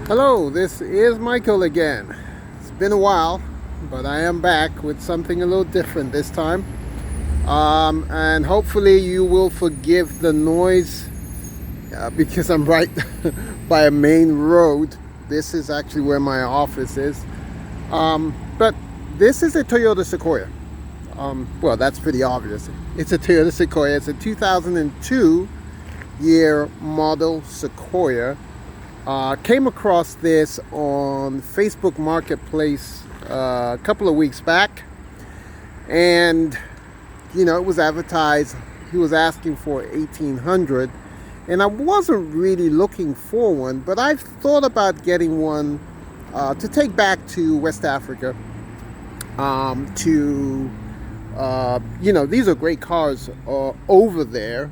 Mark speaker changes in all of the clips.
Speaker 1: Hello, this is Michael again. It's been a while, but I am back with something a little different this time. And hopefully you will forgive the noise because I'm right by a main road. This is actually where my office is. But this is a Toyota Sequoia. Well, that's pretty obvious. It's a Toyota Sequoia. It's a 2002 year model Sequoia. Came across this on Facebook Marketplace a couple of weeks back, and it was advertised. He was asking for 1,800, and I wasn't really looking for one, but I've thought about getting one to take back to West Africa. These are great cars over there.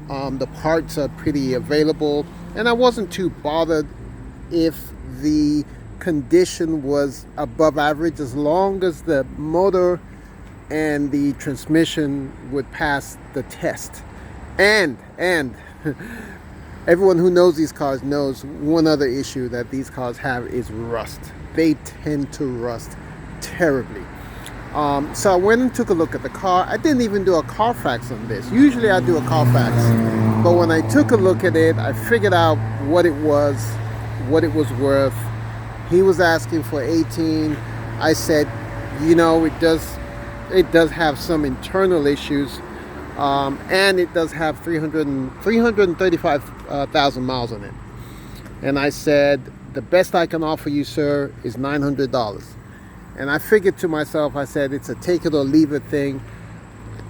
Speaker 1: The parts are pretty available, and I wasn't too bothered if the condition was above average, as long as the motor and the transmission would pass the test. And everyone who knows these cars knows one other issue that these cars have is rust. They tend to rust terribly. So I went and took a look at the car. I didn't even do a Carfax on this. Usually I do a Carfax, but when I took a look at it, I figured out what it was worth. He was asking for 18. I said, it does have some internal issues, and it does have 335,000 miles on it. And I said, the best I can offer you, sir, is $900. And I figured to myself, I said, it's a take it or leave it thing.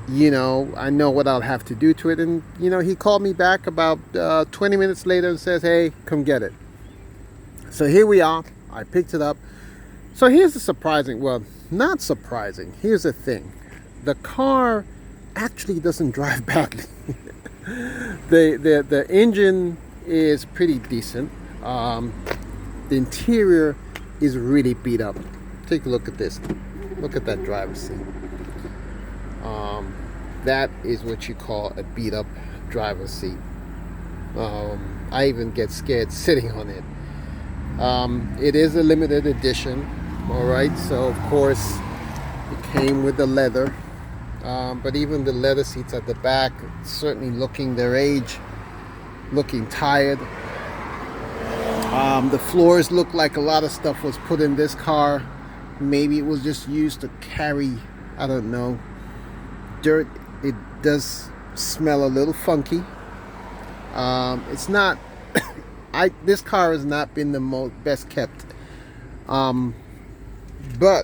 Speaker 1: I know what I'll have to do to it. And, he called me back about 20 minutes later and says, hey, come get it. So here we are. I picked it up. So here's the surprising, well, not surprising. Here's the thing. The car actually doesn't drive badly. The engine is pretty decent. The interior is really beat up. Take a look at this. Look at that driver's seat. That is what you call a beat up driver's seat. I even get scared sitting on it. It is a limited edition. Alright, so of course it came with the leather. But even the leather seats at the back, certainly looking their age, looking tired. The floors look like a lot of stuff was put in this car. Maybe it was just used to carry, I don't know, dirt. It does smell a little funky. It's not, this car has not been the best kept. And there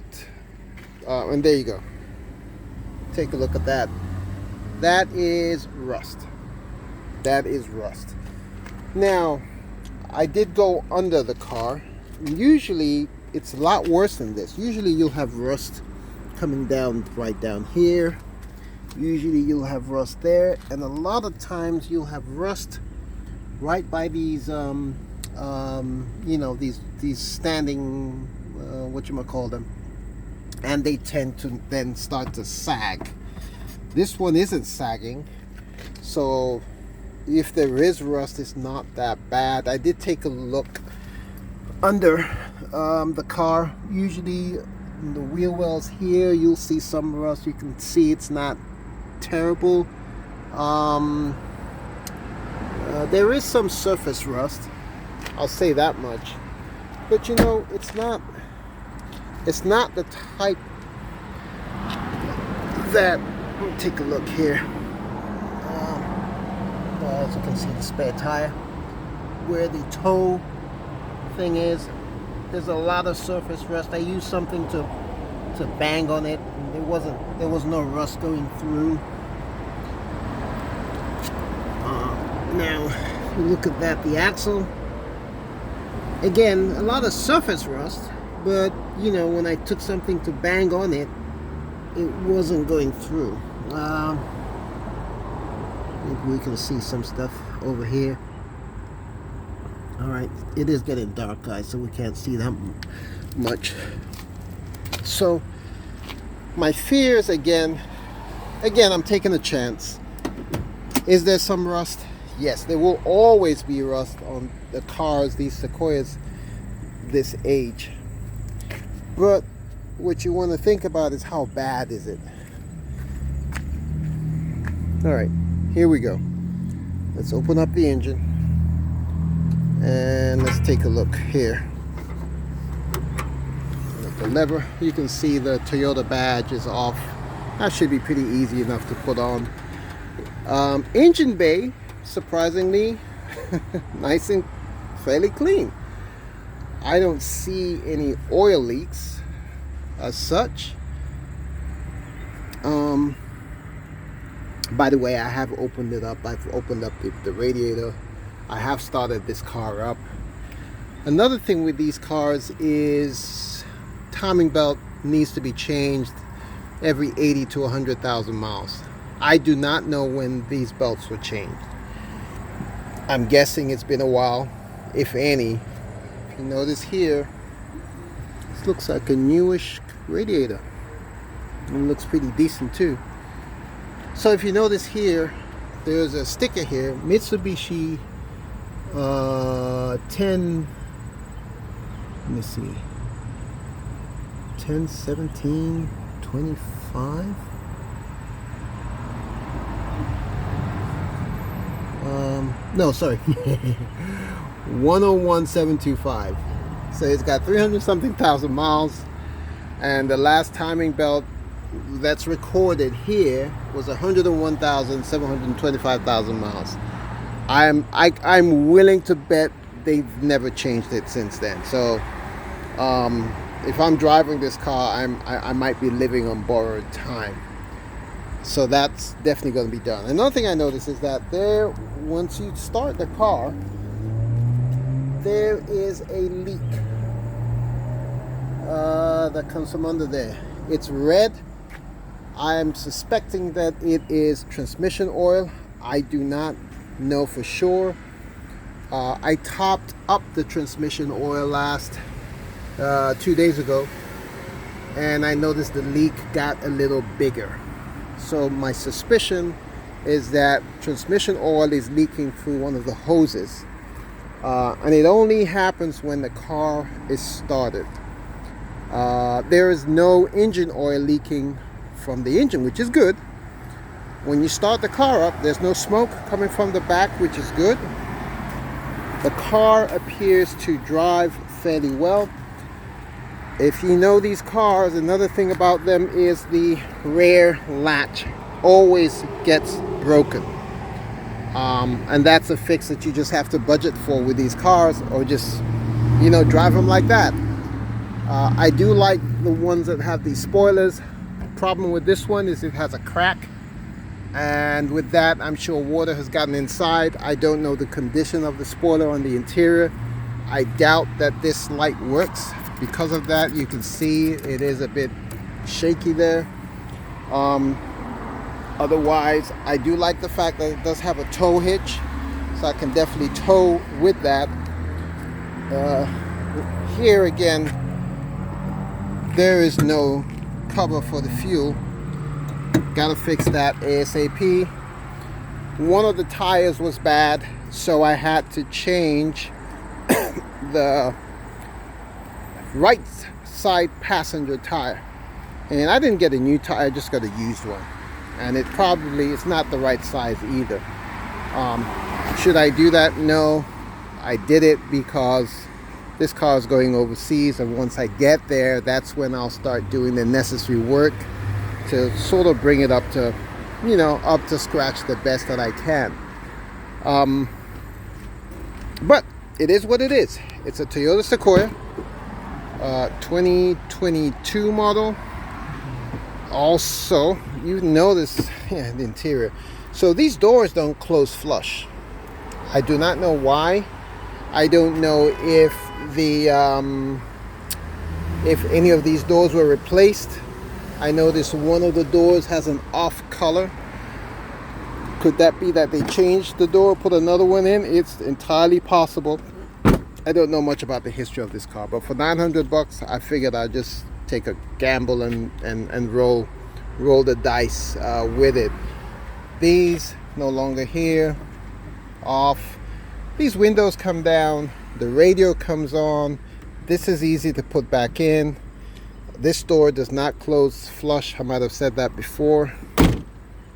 Speaker 1: you go. Take a look at that. That is rust. That is rust. Now, I did go under the car. Usually, it's a lot worse than this. Usually you'll have rust coming down right down here. Usually you'll have rust there, and a lot of times you'll have rust right by these these standing whatchamacallit, and they tend to then start to sag. This one isn't sagging, so if there is rust, it's not that bad. I did take a look under the car. Usually the wheel wells here, you'll see some rust. You can see it's not terrible. There is some surface rust, I'll say that much, but it's not the type that, let me take a look here. As you can see, the spare tire, where the toe thing is, there's a lot of surface rust. I used something to bang on it, and there was no rust going through. Now if you look at that, the axle, again, a lot of surface rust, but when I took something to bang on it, it wasn't going through. Maybe we can see some stuff over here. Alright, it is getting dark, guys, so we can't see that much. So my fears, again, I'm taking a chance. Is there some rust? Yes, there will always be rust on the cars, these Sequoias this age. But what you want to think about is how bad is it. All right, here we go. Let's open up the engine and let's take a look here. With the lever, you can see the Toyota badge is off. That should be pretty easy enough to put on. Engine bay, surprisingly, nice and fairly clean. I don't see any oil leaks as such. By the way, I have opened it up. I've opened up the radiator. I have started this car up. Another thing with these cars is timing belt needs to be changed every 80 to 100,000 miles. I do not know when these belts were changed. I'm guessing it's been a while, if any. If you notice here, this looks like a newish radiator. It looks pretty decent too. So if you notice here, there's a sticker here, Mitsubishi 10, let me see, 101725. No, sorry, 101725. So it's got 300 something thousand miles, and the last timing belt that's recorded here was 101,725,000 miles. I'm willing to bet they've never changed it since then. So if I'm driving this car, I might be living on borrowed time. So that's definitely going to be done. Another thing I noticed is that once you start the car, there is a leak that comes from under there. It's red. I am suspecting that it is transmission oil. I do not know for sure. I topped up the transmission oil last 2 days ago, and I noticed the leak got a little bigger. So my suspicion is that transmission oil is leaking through one of the hoses, and it only happens when the car is started. There is no engine oil leaking from the engine, which is good. When you start the car up, there's no smoke coming from the back, which is good. The car appears to drive fairly well. If you know these cars, another thing about them is the rear latch always gets broken. And that's a fix that you just have to budget for with these cars, or just, drive them like that. I do like the ones that have these spoilers. Problem with this one is it has a crack, and with that, I'm sure water has gotten inside. I don't know the condition of the spoiler on the interior. I doubt that this light works. Because of that, you can see it is a bit shaky there. Otherwise, I do like the fact that it does have a tow hitch, so I can definitely tow with that. Here again, there is no cover for the fuel. Gotta fix that ASAP. One of the tires was bad, so I had to change the right side passenger tire, and I didn't get a new tire, I just got a used one, and it's not the right size either. Should I do that? No, I did it because this car is going overseas, and once I get there, that's when I'll start doing the necessary work to sort of bring it up to scratch the best that I can. But it is what it is. It's a Toyota Sequoia 2022 model. Also, you notice the interior. So these doors don't close flush. I do not know why. I don't know if any of these doors were replaced. I noticed one of the doors has an off color. Could that be that they changed the door, put another one in? It's entirely possible. I don't know much about the history of this car, but for $900, I figured I'd just take a gamble and roll the dice with it. These no longer here, off. These windows come down, the radio comes on, This is easy to put back in. This door does not close flush. I might have said that before.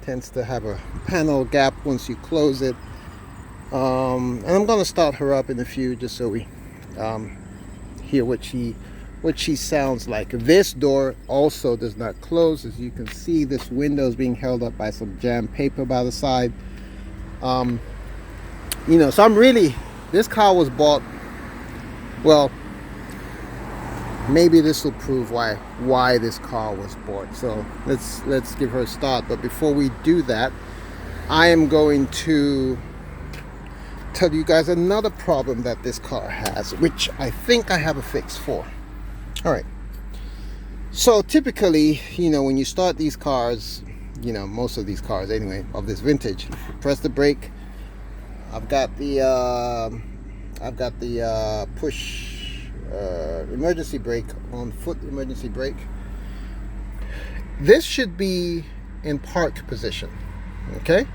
Speaker 1: Tends to have a panel gap once you close it. And I'm going to start her up in a few just so we hear what she sounds like. This door also does not close. As you can see, this window is being held up by some jam paper by the side. So this car was bought, well, maybe this will prove why this car was bought. So let's give her a start. But before we do that, I am going to tell you guys another problem that this car has, which I think I have a fix for. All right. So typically, when you start these cars, most of these cars anyway, of this vintage, press the brake. I've got the push emergency brake on foot, emergency brake. This should be in park position. Okay,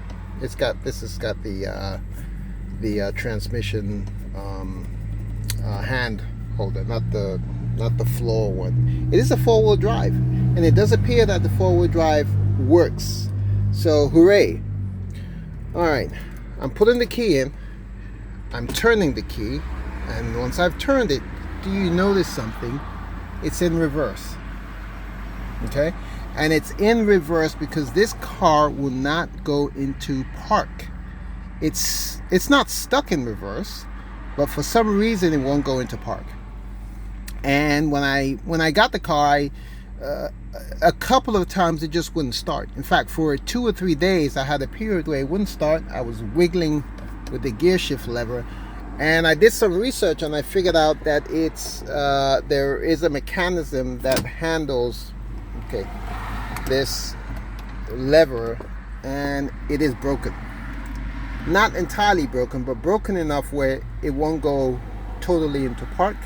Speaker 1: this has got the transmission hand holder, not the floor one. It is a four-wheel drive, and it does appear that the four-wheel drive works. So hooray! All right, I'm putting the key in. I'm turning the key, and once I've turned it, do you notice something? It's in reverse. Okay, and it's in reverse because this car will not go into park. It's not stuck in reverse, but for some reason it won't go into park. And when I got the car, a couple of times it just wouldn't start. In fact, for 2 or 3 days, I had a period where it wouldn't start. I was wiggling with the gear shift lever, and I did some research, and I figured out that there is a mechanism that handles this lever, and it is broken. Not entirely broken, but broken enough where it won't go totally into park.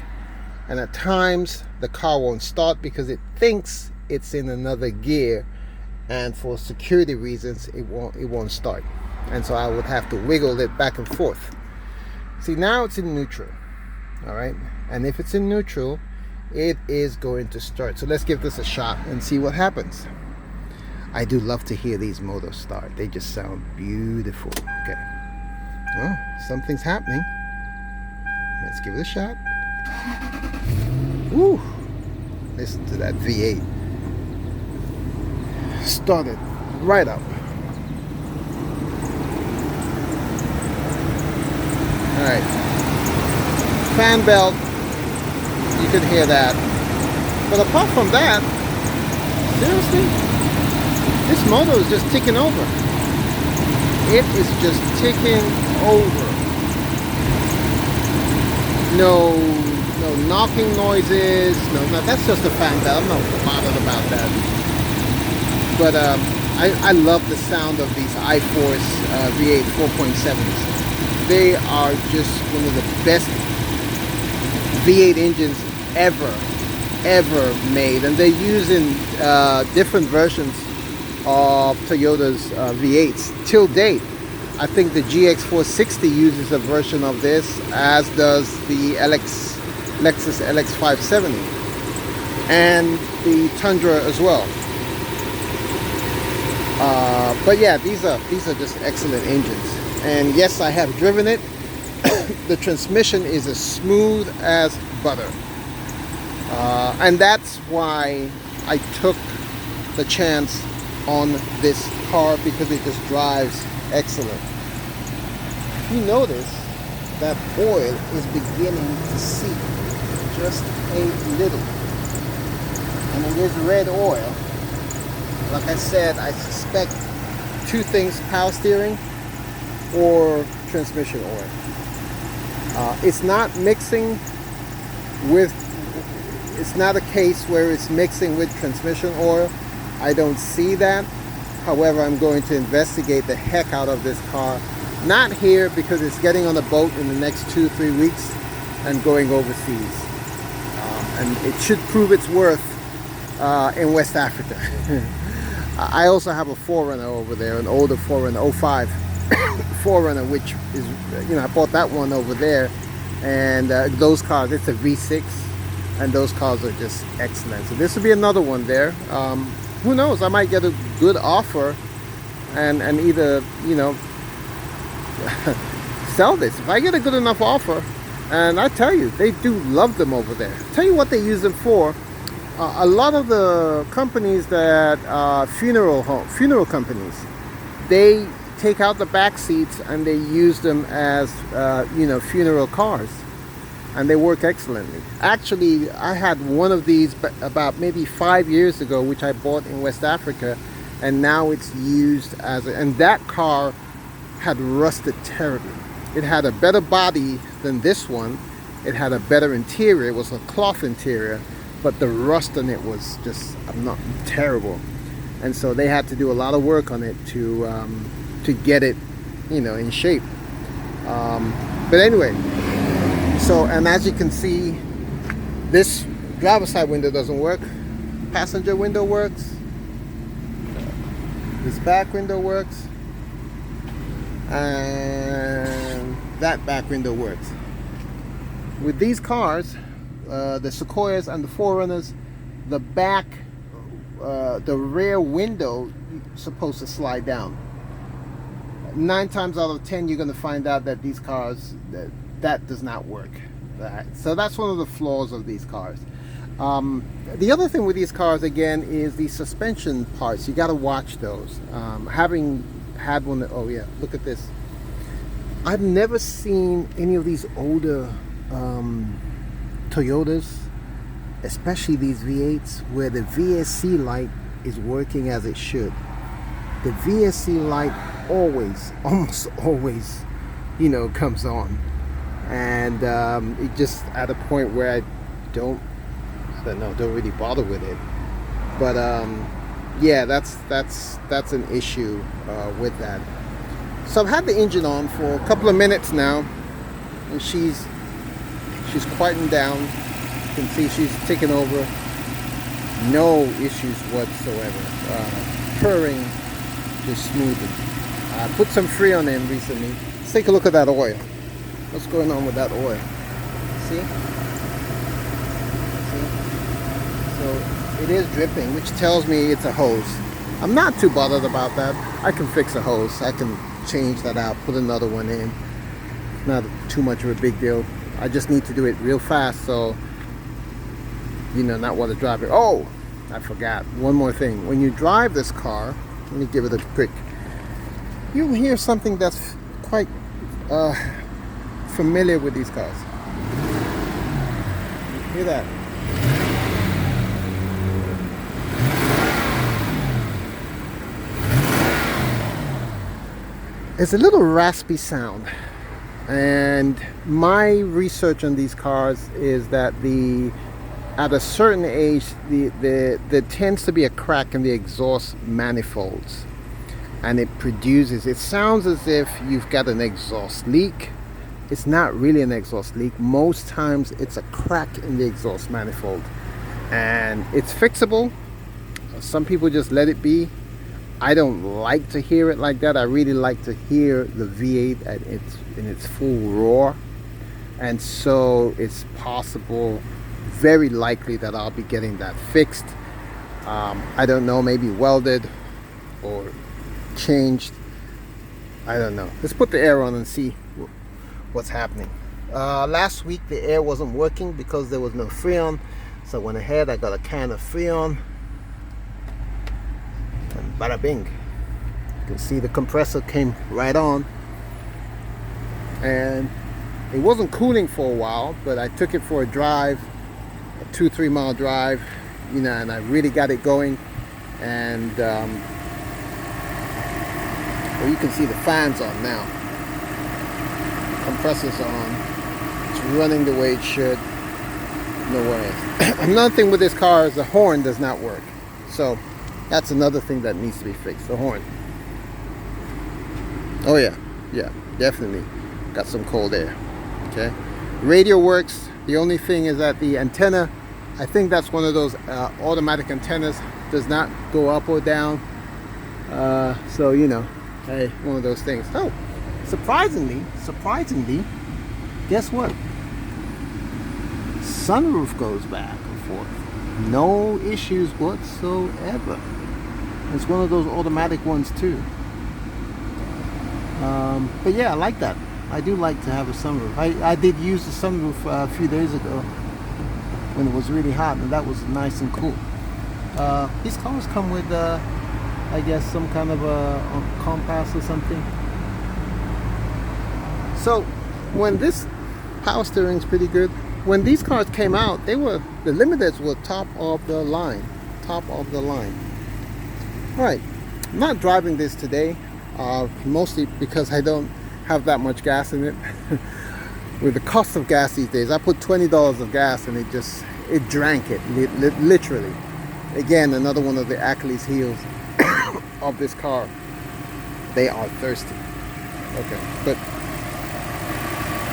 Speaker 1: And at times the car won't start because it thinks it's in another gear, and for security reasons it won't start. And so I would have to wiggle it back and forth. See, now it's in neutral. All right, and if it's in neutral, it is going to start. So let's give this a shot and see what happens. I do love to hear these motors start. They just sound beautiful. Okay, well, something's happening. Let's give it a shot. Woo! Listen to that V8. Started right up. Alright. Fan belt. You can hear that. But apart from that, seriously, this motor is just ticking over. It is just ticking over. No knocking noises. No, that's just a fan belt. I'm not bothered about that. But I love the sound of these iForce V8 4.7s. They are just one of the best V8 engines ever made, and they're using different versions of Toyota's V8s till date. I think the GX460 uses a version of this, as does the Lexus LX570 and the Tundra as well. But yeah, these are just excellent engines. And yes, I have driven it. The transmission is as smooth as butter, and that's why I took the chance on this car, because it just drives excellent. You notice that oil is beginning to seep just a little, and it is red oil. Like I said, I suspect two things: power steering or transmission oil. It's not mixing with, it's not a case where it's mixing with transmission oil. I don't see that. However, I'm going to investigate the heck out of this car. Not here, because it's getting on a boat in the next 2-3 weeks and going overseas. And it should prove its worth in West Africa. I also have a 4Runner over there, an older 4Runner, 05 4Runner, which is, I bought that one over there. And those cars, it's a V6, and those cars are just excellent. So this will be another one there. Who knows, I might get a good offer and either, you know, sell this. If I get a good enough offer, and I tell you, they do love them over there. Tell you what they use them for. A lot of the companies that funeral companies, they take out the back seats and they use them as you know, funeral cars, and they work excellently. Actually, I had one of these about maybe 5 years ago, which I bought in West Africa, and now it's used as and that car had rusted terribly. It had a better body than this one. It had a better interior. It was a cloth interior, but the rust on it was just not terrible, and so they had to do a lot of work on it to get it, you know, in shape. But anyway, so, and as you can see, this driver's side window doesn't work. Passenger window works. This back window works, and that back window works. With these cars, the Sequoias and the 4Runners, the back, the rear window is supposed to slide down. 9 times out of 10, you're going to find out that these cars, that does not work. So that's one of the flaws of these cars. The other thing with these cars, again, is the suspension parts. You got to watch those. Having had one, oh yeah, look at this. I've never seen any of these older Toyotas, especially these V8s, where the VSC light is working as it should. The VSC light almost always, you know, comes on, and it just at a point where I don't really bother with it. But yeah, that's an issue with that. So I've had the engine on for a couple of minutes now, and she's quieting down. You can see she's taken over. No issues whatsoever. Purring, just smoothing. I put some Freon in recently. Let's take a look at that oil. What's going on with that oil? See? So it is dripping, which tells me it's a hose. I'm not too bothered about that. I can fix a hose. I can change that out, put another one in. Not too much of a big deal. I just need to do it real fast, so, you know, not want to drive it. Oh, I forgot one more thing. When you drive this car, let me give it a quick. You'll hear something that's quite familiar with these cars. Hear that? It's a little raspy sound, and my research on these cars is that at a certain age, there tends to be a crack in the exhaust manifolds, and it sounds as if you've got an exhaust leak. It's not really an exhaust leak. Most times it's a crack in the exhaust manifold, and it's fixable. Some people just let it be. I don't like to hear it like that. I really like to hear the V8 in its full roar, and so it's possible, very likely, that I'll be getting that fixed. I don't know, maybe welded or changed. I don't know. Let's put the air on and see what's happening. Last week the air wasn't working because there was no Freon, so I went ahead, I got a can of Freon, and bada bing. You can see the compressor came right on, and it wasn't cooling for a while, but I took it for a drive, a 2-3 mile drive, you know, and I really got it going. And well, you can see the fans on now, compressor's on, it's running the way it should, no worries. Another thing with this car is the horn does not work, so that's another thing that needs to be fixed, the horn. Oh yeah, definitely got some cold air. Okay, radio works. The only thing is that the antenna, I think that's one of those automatic antennas, does not go up or down. So, you know, hey, one of those things. Oh, surprisingly, guess what? sunroof goes back and forth. No issues whatsoever. It's one of those automatic ones too. But yeah, I like that. I do like to have a sunroof. I did use the sunroof a few days ago when it was really hot, and that was nice and cool. These cars come with, I guess, some kind of a compass or something. So when this power steering is pretty good. When these cars came out, the limiteds were top of the line. Top of the line. All right, I'm not driving this today, mostly because I don't have that much gas in it. With the cost of gas these days, I put $20 of gas and it drank it, literally. Again, another one of the Achilles heels of this car. They are thirsty. Okay, but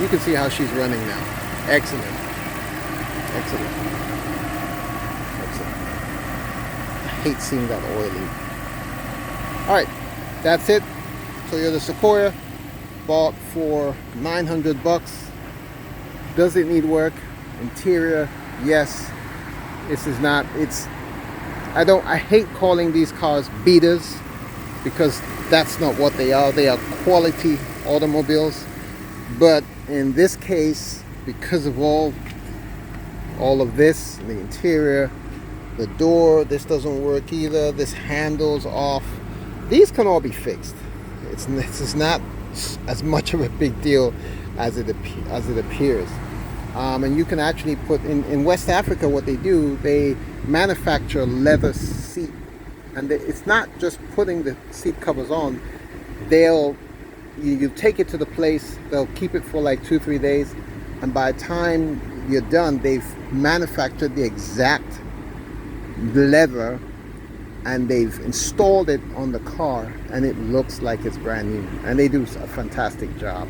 Speaker 1: you can see how she's running now. Excellent. Excellent. Excellent. I hate seeing that oil leak. Alright, that's it. Toyota Sequoia. Bought for $900. Does it need work? Interior, yes. This is not, I hate calling these cars beaters because that's not what they are. They are quality automobiles. But in this case, because of all of this, the interior, the door, this doesn't work either, this handle's off. These can all be fixed. It's not as much of a big deal as it appears. And you can actually put in West Africa, what they do, they manufacture leather seat, and it's not just putting the seat covers on. You take it to the place, they'll keep it for like 2-3 days, and by the time you're done, they've manufactured the exact leather and they've installed it on the car, and it looks like it's brand new, and they do a fantastic job.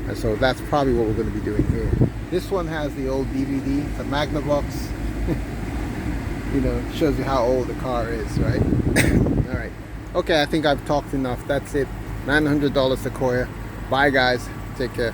Speaker 1: And so that's probably what we're going to be doing here. This one has the old DVD, the Magnavox. You know, shows you how old the car is, right? All right. Okay, I think I've talked enough. That's it. $900 Sequoia. Bye, guys. Take care.